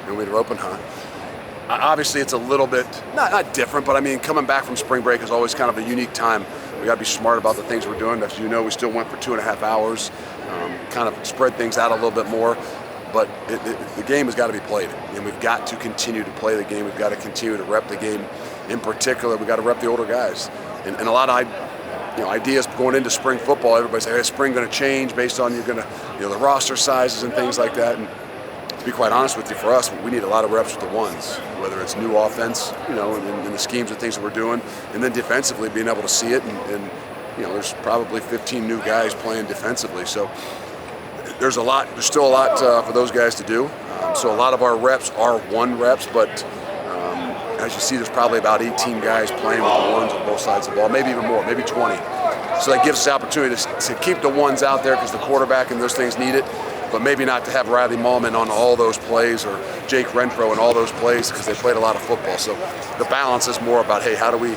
and we'd rope and hunt. Obviously, it's a little bit, not different, but I mean, coming back from spring break is always kind of a unique time. We got to be smart about the things we're doing. As you know, we still went for 2.5 hours, kind of spread things out a little bit more. But the game has got to be played, and we've got to continue to play the game. We've got to continue to rep the game. In particular, we've got to rep the older guys. And a lot of ideas going into spring football. Everybody's like, "Is spring going to change based on the roster sizes and things like that?" And to be quite honest with you, for us, we need a lot of reps with the ones, whether it's new offense, in the schemes and things that we're doing, and then defensively being able to see it. And there's probably 15 new guys playing defensively, so there's still a lot for those guys to do. So a lot of our reps are one reps, but as you see, there's probably about 18 guys playing with the ones on both sides of the ball, maybe even more, maybe 20. So that gives us the opportunity to keep the ones out there because the quarterback and those things need it, but maybe not to have Riley Mallman on all those plays or Jake Renfro on all those plays because they played a lot of football. So the balance is more about, hey, how do we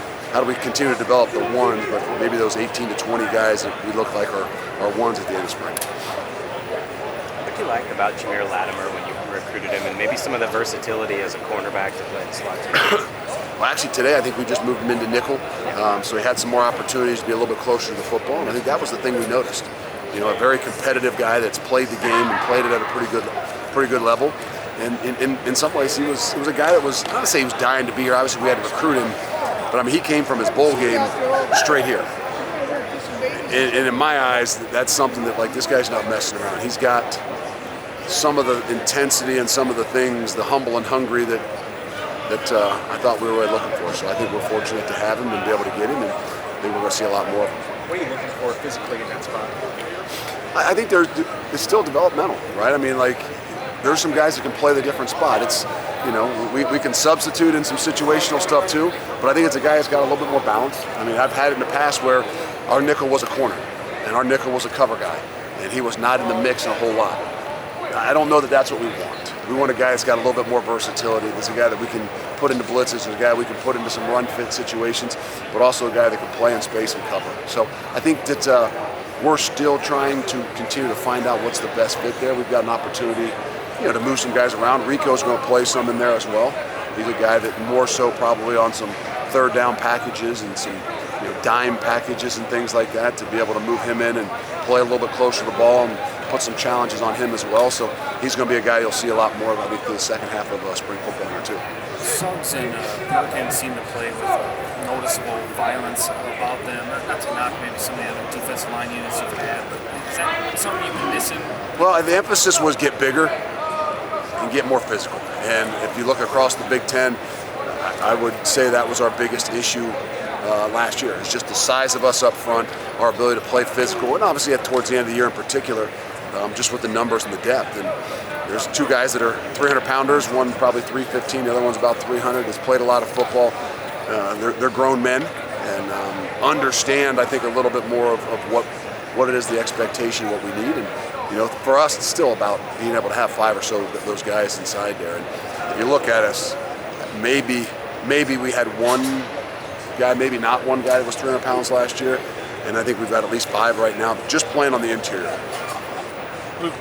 continue to develop the ones, but maybe those 18 to 20 guys that we look like are ones at the end of spring. What do you like about Jameer Latimer when you recruited him, and maybe some of the versatility as a cornerback to play in slot too? Well, actually today I think we just moved him into nickel, so he had some more opportunities to be a little bit closer to the football, and I think that was the thing we noticed. A very competitive guy that's played the game and played it at a pretty good level. And in some ways, he was a guy that was, not to say he was dying to be here. Obviously, we had to recruit him, but I mean, he came from his bowl game straight here. And in my eyes, that's something that, like, this guy's not messing around. He's got some of the intensity and some of the things, the humble and hungry that I thought we were really looking for. So I think we're fortunate to have him and be able to get him, and I think we're going to see a lot more of him. What are you looking for physically in that spot? I think it's still developmental, right? I mean, like, there's some guys that can play the different spot. It's, we can substitute in some situational stuff too, but I think it's a guy that's got a little bit more balance. I mean, I've had it in the past where our nickel was a corner and our nickel was a cover guy, and he was not in the mix in a whole lot. I don't know that that's what we want. We want a guy that's got a little bit more versatility. There's a guy that we can put into blitzes. There's a guy we can put into some run fit situations, but also a guy that can play in space and cover. So I think that we're still trying to continue to find out what's the best fit there. We've got an opportunity, to move some guys around. Rico's going to play some in there as well. He's a guy that more so probably on some third down packages and some dime packages and things like that, to be able to move him in and play a little bit closer to the ball and put some challenges on him as well. So he's going to be a guy you'll see a lot more of, I think, for the second half of spring football here too. Suggs and Perkin seem to play with noticeable violence about them. Not to knock maybe some of the other defensive line units you've had, but is that something you've been missing? Well, the emphasis was get bigger and get more physical. And if you look across the Big Ten, I would say that was our biggest issue last year. It's just the size of us up front, our ability to play physical, and obviously towards the end of the year in particular, just with the numbers and the depth. And there's two guys that are 300-pounders, one probably 315, the other one's about 300, that's played a lot of football. They're grown men and understand, I think, a little bit more of what it is, the expectation, what we need. And for us, it's still about being able to have 5 or so of those guys inside there. And if you look at us, maybe we had one guy, maybe not one guy that was 300 pounds last year, and I think we've got at least 5 right now, just playing on the interior. Luke,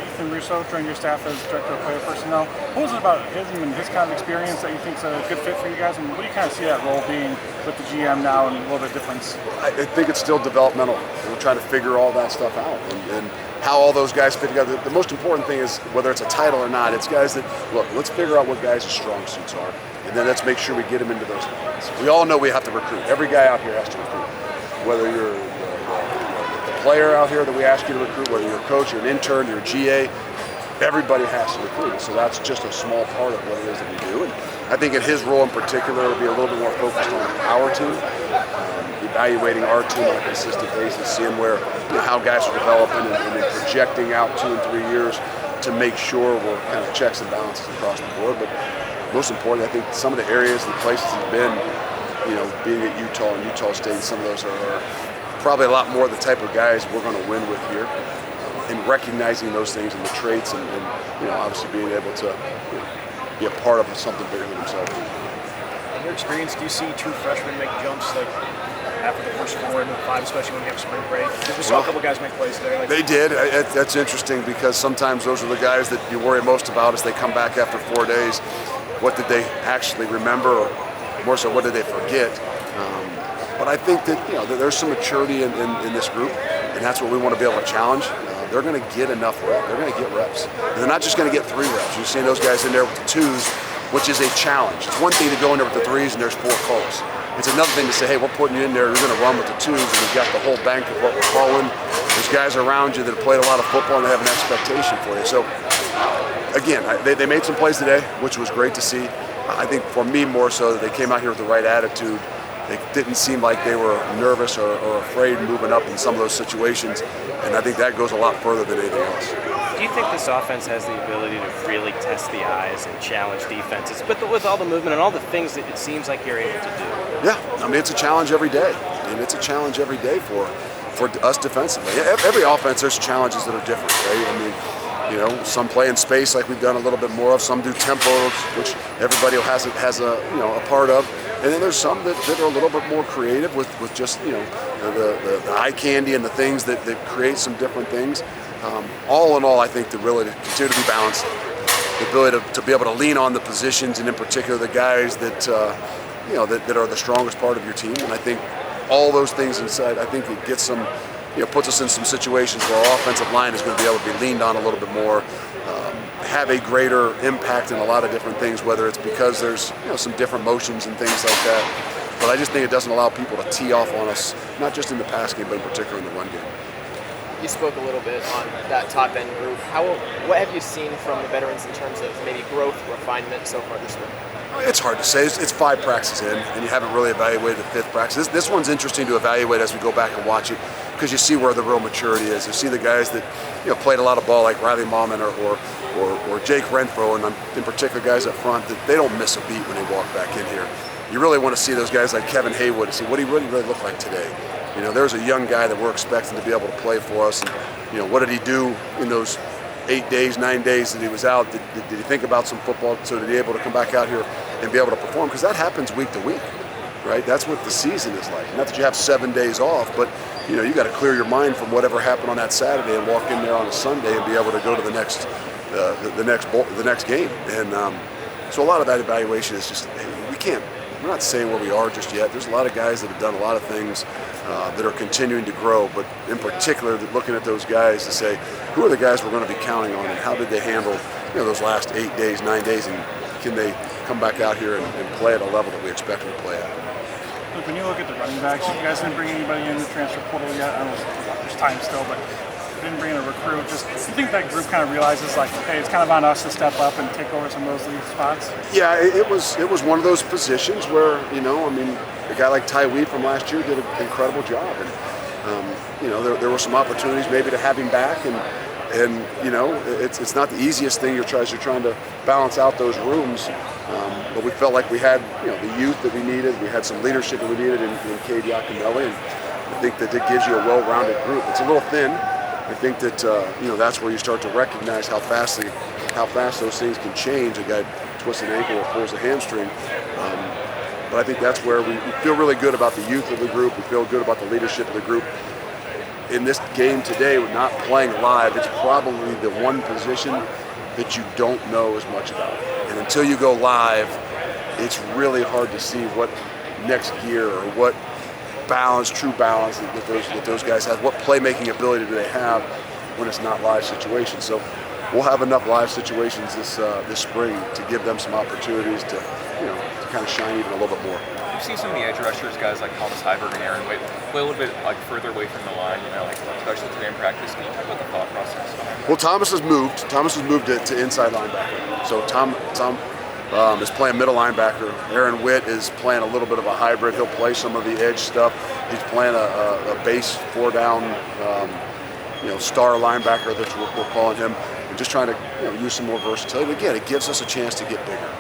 Ethan Russo joined your staff as Director of Player Personnel. What was it about him and his kind of experience that you think is a good fit for you guys, and what do you kind of see that role being with the GM now and a little bit difference? I think it's still developmental. We're trying to figure all that stuff out and how all those guys fit together. The most important thing is, whether it's a title or not, it's guys that, look, let's figure out what guys' strong suits are, and then let's make sure we get them into those lines. We all know we have to recruit. Every guy out here has to recruit. Whether you're the player out here that we ask you to recruit, whether you're a coach, you're an intern, you're a GA, everybody has to recruit. So that's just a small part of what it is that we do. And I think in his role in particular, it'll be a little bit more focused on our team, evaluating our team on a consistent basis, seeing how guys are developing, and then projecting out 2 and 3 years to make sure we're kind of checks and balances across the board. But most importantly, I think some of the areas and places he's been, being at Utah and Utah State, some of those are probably a lot more the type of guys we're going to win with here. And recognizing those things and the traits, and obviously being able to be a part of something bigger than himself. In your experience, do you see true freshmen make jumps like after the first 4 into 5, especially when you have spring break? Because we saw a couple guys make plays today. Like, They did. That's interesting because sometimes those are the guys that you worry most about as they come back after 4 days. What did they actually remember, or more so, what did they forget? But I think that there's some maturity in this group, and that's what we want to be able to challenge. They're going to get enough reps. They're going to get reps. And they're not just going to get 3 reps. You're seeing those guys in there with the 2s, which is a challenge. It's one thing to go in there with the 3s and there's 4 calls. It's another thing to say, hey, we're putting you in there, you're going to run with the 2s, and we've got the whole bank of what we're calling. There's guys around you that have played a lot of football and they have an expectation for you. So, again, they made some plays today, which was great to see. I think for me more so that they came out here with the right attitude. They didn't seem like they were nervous or afraid moving up in some of those situations, and I think that goes a lot further than anything else. Do you think this offense has the ability to really test the eyes and challenge defenses, but with all the movement and all the things that it seems like you're able to do? Yeah, I mean, it's a challenge every day, and it's a challenge every day for us defensively. Every offense, there's challenges that are different, right? I mean, some play in space like we've done a little bit more of. Some do tempo, which everybody has a part of. And then there's some that are a little bit more creative with just the eye candy and the things that create some different things. All in all, I think to really continue to be balanced, the ability to be able to lean on the positions, and in particular the guys that are the strongest part of your team. And I think all those things inside, I think it gets some. Puts us in some situations where our offensive line is going to be able to be leaned on a little bit more, have a greater impact in a lot of different things, whether it's because there's some different motions and things like that. But I just think it doesn't allow people to tee off on us, not just in the pass game, but in particular in the run game. You spoke a little bit on that top end group. What have you seen from the veterans in terms of maybe growth, refinement so far this spring? It's hard to say. It's 5 practices in, and you haven't really evaluated the 5th practice. This one's interesting to evaluate as we go back and watch it, because you see where the real maturity is. You see the guys that played a lot of ball, like Riley Mauman or Jake Renfro, and in particular guys up front, that they don't miss a beat when they walk back in here. You really want to see those guys like Kevin Haywood and see what he really looked like today. There's a young guy that we're expecting to be able to play for us, and what did he do in those 8 days, 9 days that he was out? Did he think about some football? So did he able to come back out here and be able to perform? Because that happens week to week, right? That's what the season is like. Not that you have 7 days off, but you got to clear your mind from whatever happened on that Saturday and walk in there on a Sunday and be able to go to the next game. And so a lot of that evaluation is just, we're not saying where we are just yet. There's a lot of guys that have done a lot of things that are continuing to grow, but in particular, looking at those guys to say, who are the guys we're going to be counting on, and how did they handle those last 8 days, 9 days, and can they come back out here and play at a level that we expect them to play at? Look, when you look at the running backs, you guys didn't bring anybody in the transfer portal yet. I don't know, there's time still, but didn't bring in a recruit. Just, you think that group kind of realizes, like, hey, it's kind of on us to step up and take over some of those lead spots? Yeah, it was one of those positions where, a guy like Ty Weed from last year did an incredible job. And, there were some opportunities maybe to have him back. And it's not the easiest thing. You're trying to balance out those rooms. But we felt like we had, the youth that we needed. We had some leadership that we needed in Cade Yakinelli. And I think that it gives you a well-rounded group. It's a little thin. I think that that's where you start to recognize how fast those things can change. A guy twists an ankle or pulls a hamstring. But I think that's where we feel really good about the youth of the group. We feel good about the leadership of the group. In this game today, we're not playing live. It's probably the one position that you don't know as much about. And until you go live, it's really hard to see what next gear or what true balance that those guys have. What playmaking ability do they have when it's not live situations? So we'll have enough live situations this spring to give them some opportunities to kind of shine even a little bit more. You've seen some of the edge rushers, guys like Thomas Heiberg and Aaron Witt, play a little bit further away from the line, especially today in practice. Can you talk about the thought process? Well, Thomas has moved to inside linebacker. So Tom is playing middle linebacker. Aaron Witt is playing a little bit of a hybrid. He'll play some of the edge stuff. He's playing a base 4-down, star linebacker that we're calling him. We're just trying to use some more versatility. But again, it gives us a chance to get bigger.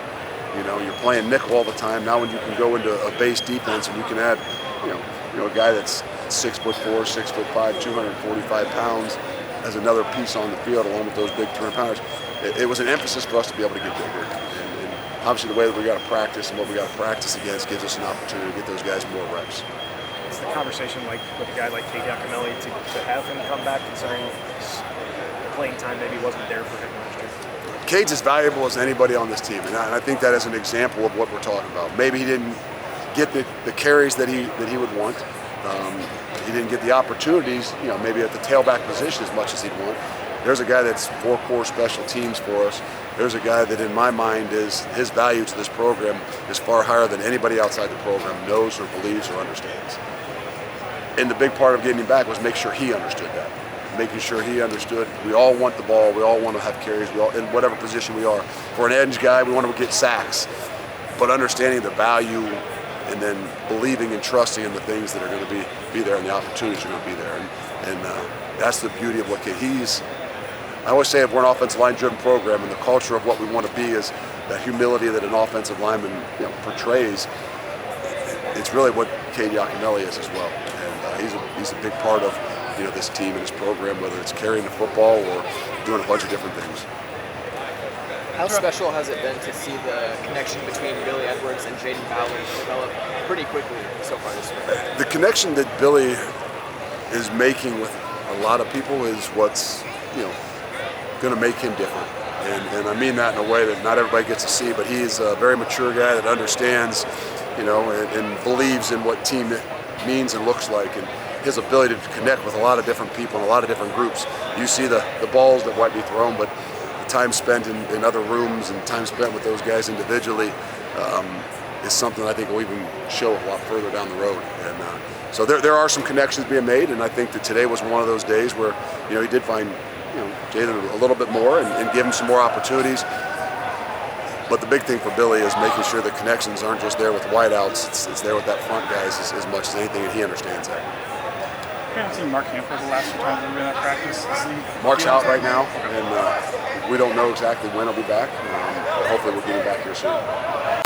You're playing nickel all the time. Now when you can go into a base defense and you can add, a guy that's 6'4", 6'5", 245 pounds as another piece on the field along with those big 300-pounders. It was an emphasis for us to be able to get bigger. And obviously the way that we got to practice and what we got to practice against gives us an opportunity to get those guys more reps. It's the conversation like with a guy like Cade Giacomelli to have him come back, considering his playing time maybe wasn't there for him last year. Cade's as valuable as anybody on this team, and I think that is an example of what we're talking about. Maybe he didn't get the carries that he would want. He didn't get the opportunities, maybe at the tailback position as much as he'd want. There's a guy that's 4 core special teams for us. There's a guy that, in my mind, is his value to this program is far higher than anybody outside the program knows or believes or understands. And the big part of getting him back was make sure he understood that. Making sure he understood we all want the ball, we all want to have carries, we all, in whatever position we are. For an edge guy, we want to get sacks. But understanding the value and then believing and trusting in the things that are going to be there and the opportunities are going to be there. And that's the beauty of what he's. I always say if we're an offensive line driven program and the culture of what we want to be is that humility that an offensive lineman portrays, it's really what Cade Giacomelli is as well. And he's a big part of this team and this program, whether it's carrying the football or doing a bunch of different things. How special has it been to see the connection between Billy Edwards and Jaden Ballard develop pretty quickly so far this year? The connection that Billy is making with a lot of people is what's going to make him different. And I mean that in a way that not everybody gets to see, but he's a very mature guy that understands, and believes in what team means and looks like. And his ability to connect with a lot of different people and a lot of different groups. You see the balls that might be thrown, but the time spent in other rooms and time spent with those guys individually is something I think will even show a lot further down the road. And so there are some connections being made, and I think that today was one of those days where he did find Jaden a little bit more and give him some more opportunities. But the big thing for Billy is making sure the connections aren't just there with wideouts, it's there with that front guys as much as anything, and he understands that. We haven't seen Mark Hamper the last few times we've been at practice. Mark's out right now, and we don't know exactly when he'll be back. Hopefully we'll get him back here soon.